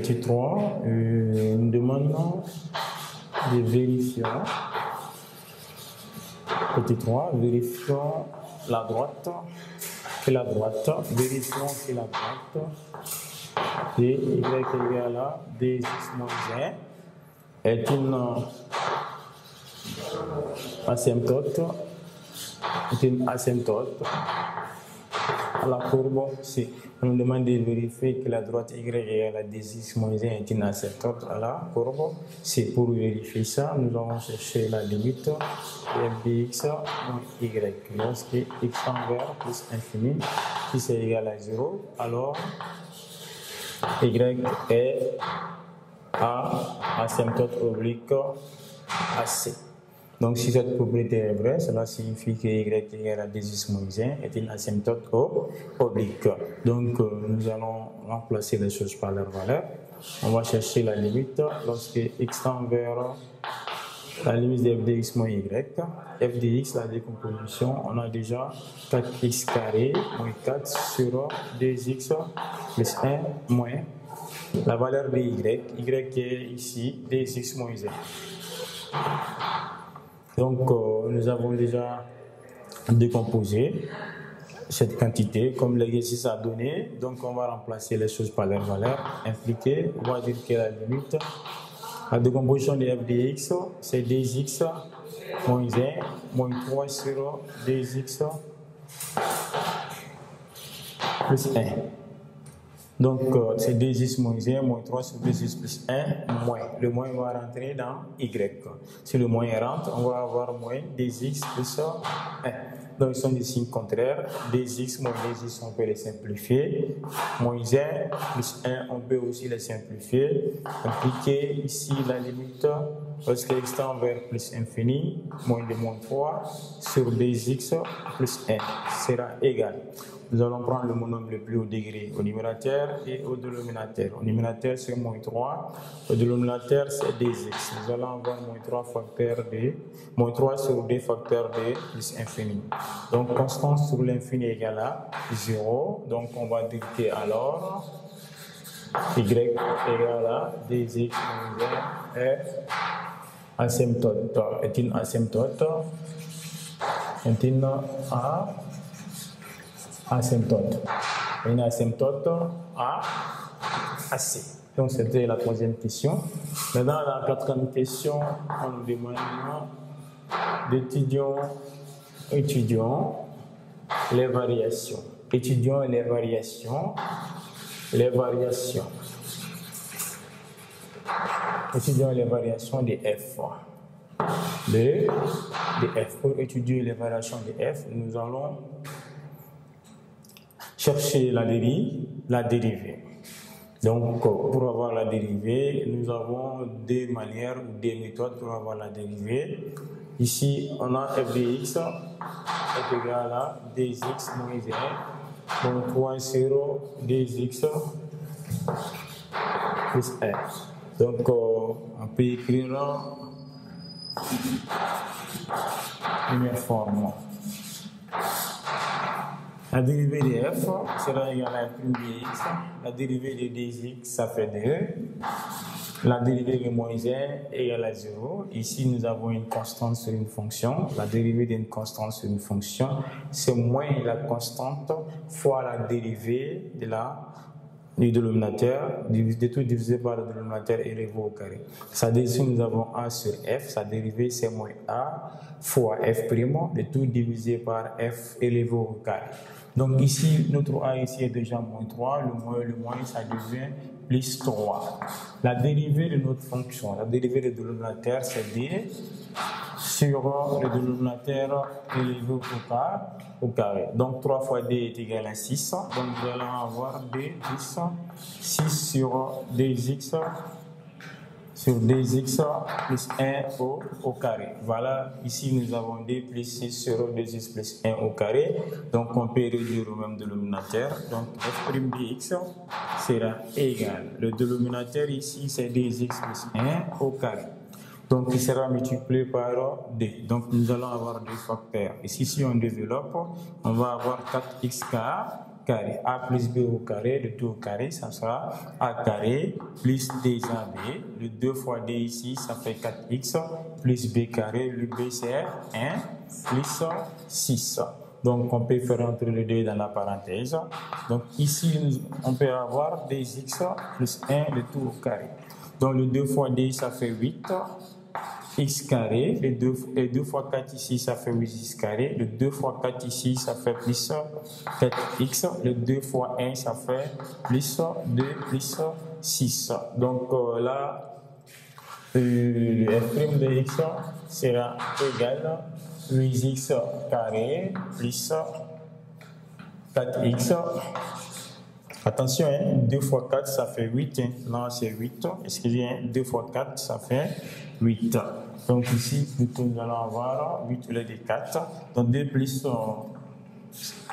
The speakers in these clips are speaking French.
Petit 3, nous demandons de vérifier. Petit 3, vérifions la droite et la droite. Vérifions que la droite de y égale à 2x moins 1 est une asymptote. À la courbe C. On nous demande de vérifier que la droite y égale à 2x moins 1 est une asymptote à la courbe C. Pour vérifier ça, nous allons chercher la limite de f de x moins y. Lorsque x tend vers plus infini, si c'est égal à 0, alors y est à asymptote oblique à C. Donc, si cette propriété est vraie, cela signifie que y égale à 2x moins 1 est une asymptote oblique. Donc, nous allons remplacer les choses par leur valeur. On va chercher la limite lorsque x tend vers la limite de f de x moins y. F de x, la décomposition, on a déjà 4x carré moins 4 sur 2x plus 1 moins la valeur de y qui est ici 2x moins 1. Donc, nous avons déjà décomposé cette quantité comme l'exercice a donné. Donc, on va remplacer les choses par leur valeur impliquée. On va dire que la limite, la décomposition de f de x, c'est 2x moins 1 moins 3 sur 2x plus 1. Donc, c'est 2x moins 1 moins 3 sur 2x plus 1 moins. Le moins va rentrer dans y. Si le moins rentre, on va avoir moins 2x plus 1. Donc, ils sont des signes contraires. 2x moins 2x, on peut les simplifier. Moins 1 plus 1, on peut aussi les simplifier. Impliquer ici la limite, lorsque x tend vers plus infini, moins de moins 3 sur 2x plus 1 sera égal. Nous allons prendre le monome le plus haut degré au numérateur et au dénominateur. Au numérateur, c'est moins 3. Au dénominateur, c'est 2x. Nous allons avoir moins 3 facteur de moins 3 sur 2 facteurs de plus infini. Donc, constance sur l'infini égale à 0. Donc, on va dire que alors y égale à 2x moins 1 est asymptote. Est une asymptote. Est une asymptote. Une asymptote à C. Donc, c'était la troisième question. Maintenant, la quatrième question, on nous demande d'étudier les variations. Étudions les variations. Étudions les variations de f. De f. Pour étudier les variations de f, nous allons chercher la dérivée. Donc, pour avoir la dérivée, nous avons deux manières ou deux méthodes pour avoir la dérivée. Ici, on a f de x est égal à 2x moins 1, donc 3 sur 2x plus 1. Donc, on peut écrire la première forme. La dérivée de f sera égale à f' de x. La dérivée de 2x, ça fait 2. La dérivée de moins 1 égale à 0. Ici, nous avons une constante sur une fonction. La dérivée d'une constante sur une fonction, c'est moins la constante fois la dérivée du dénominateur, de tout divisé par le dénominateur élevé au carré. C'est-à-dire ici, nous avons a sur f, sa dérivée c'est moins a fois f', de tout divisé par f élevé au carré. Donc ici, notre a ici est déjà moins 3, le moins ça devient plus 3. La dérivée de notre fonction, la dérivée du dénominateur c'est d sur le dénominateur élevé au carré. Donc 3 fois d est égal à 6. Donc nous allons avoir d plus 6 sur 2x plus 1 au carré. Voilà, ici nous avons d plus 6 sur 2x plus 1 au carré. Donc on peut réduire au même dénominateur. Donc f' de x sera égal. Le dénominateur ici c'est 2x plus 1 au carré. Donc, il sera multiplié par 2. Donc, nous allons avoir deux facteurs. Ici, si on développe, on va avoir 4x carré. A plus B au carré, le tout au carré, ça sera A carré plus 2AB. Le 2 fois D ici, ça fait 4X plus B carré. Le B c'est 1 plus 6. Donc, on peut faire entrer le 2 dans la parenthèse. Donc, ici, on peut avoir 2x plus 1, le tout au carré. Donc, le 2 fois D, ça fait 8. X carré. Le 2 fois 4 ici, ça fait 8x carré. Le 2 fois 4 ici, ça fait plus 4x. Le 2 fois 1, ça fait plus 2 plus 6. Donc, là, le f' de x sera égal 8x carré plus 4x. Attention, 2 fois 4, ça fait 8. Non, c'est 8. Excusez, 2 fois 4, ça fait 8. Donc ici, nous allons avoir 8 au lieu de 4. Donc 2 plus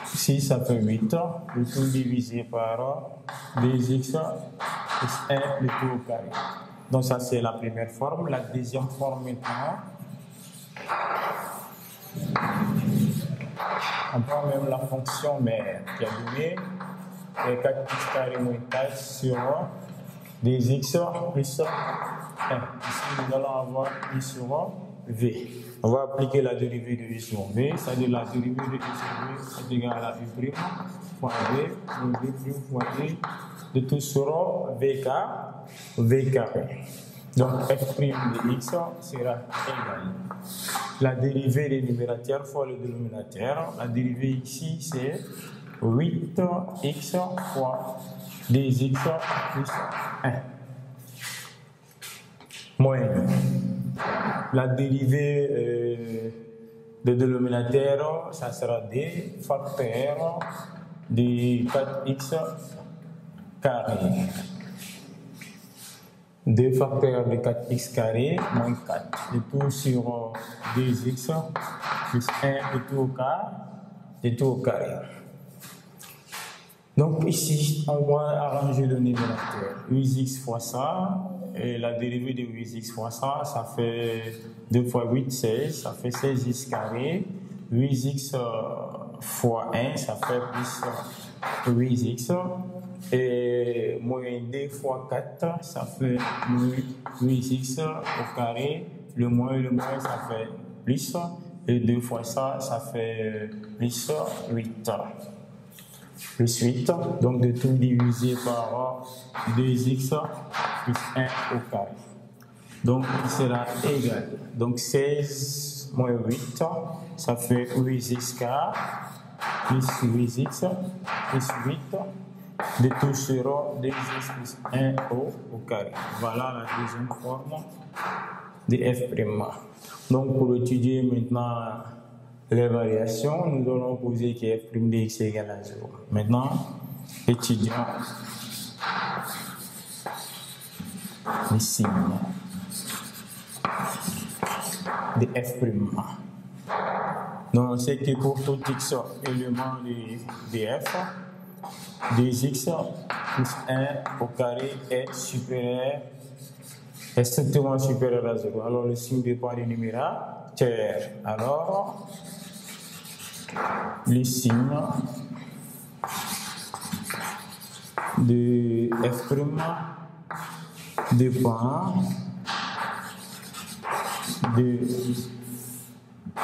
6, ça fait 8. Le tout divisé par 2x plus 1, le tout au carré. Donc ça, c'est la première forme. La deuxième forme maintenant, on prend même la fonction mère qui a donné 4x carré moins 4 sur 2x plus 1. Ici, nous allons avoir I sur V. On va appliquer la dérivée de I sur V, c'est-à-dire la dérivée de I sur V est égale à U' fois V, V' fois I, de tout sur V carré. Donc, f' de x sera égal. La dérivée des numérateurs fois le dénominateur. La dérivée ici, c'est 8x fois 2x plus 1. Moins. La dérivée de dénominateur, ça sera d facteur de 4x carré. 2 facteurs de 4x carré moins 4. Le tout sur 2x plus 1 le tout au carré. Donc ici, on va arranger le numérateur. 8x fois ça, et la dérivée de 8x fois ça, ça fait 2 fois 8, 16, ça fait 16x carré. 8x fois 1, ça fait plus 8x. Et moins 2 fois 4, ça fait 8x au carré. Le moins, ça fait plus. Et 2 fois ça, ça fait plus 8. Plus 8. Donc, de tout diviser par 2x plus 1 au carré. Donc, il sera égal. Donc, 16 moins 8, ça fait 8x carré plus 8x plus 8. De tout sera 2x plus 1 au carré. Voilà la deuxième forme de f'. Donc, pour étudier maintenant les variations, nous allons poser que f' de x est égal à 0. Maintenant, étudions les signes de f'. Donc, on sait que pour tout x élément de f, 2x plus 1 au carré est strictement supérieur à 0. Alors, le signe dépend du numérateur. Alors, le signe de f' dépend de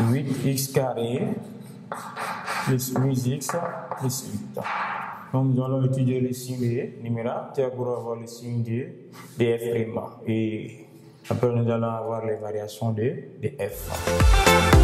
8x carré plus 8x plus 8. Donc, nous allons étudier le signe des numérateurs pour avoir le signe de f'. Et après, nous allons avoir les variations de f.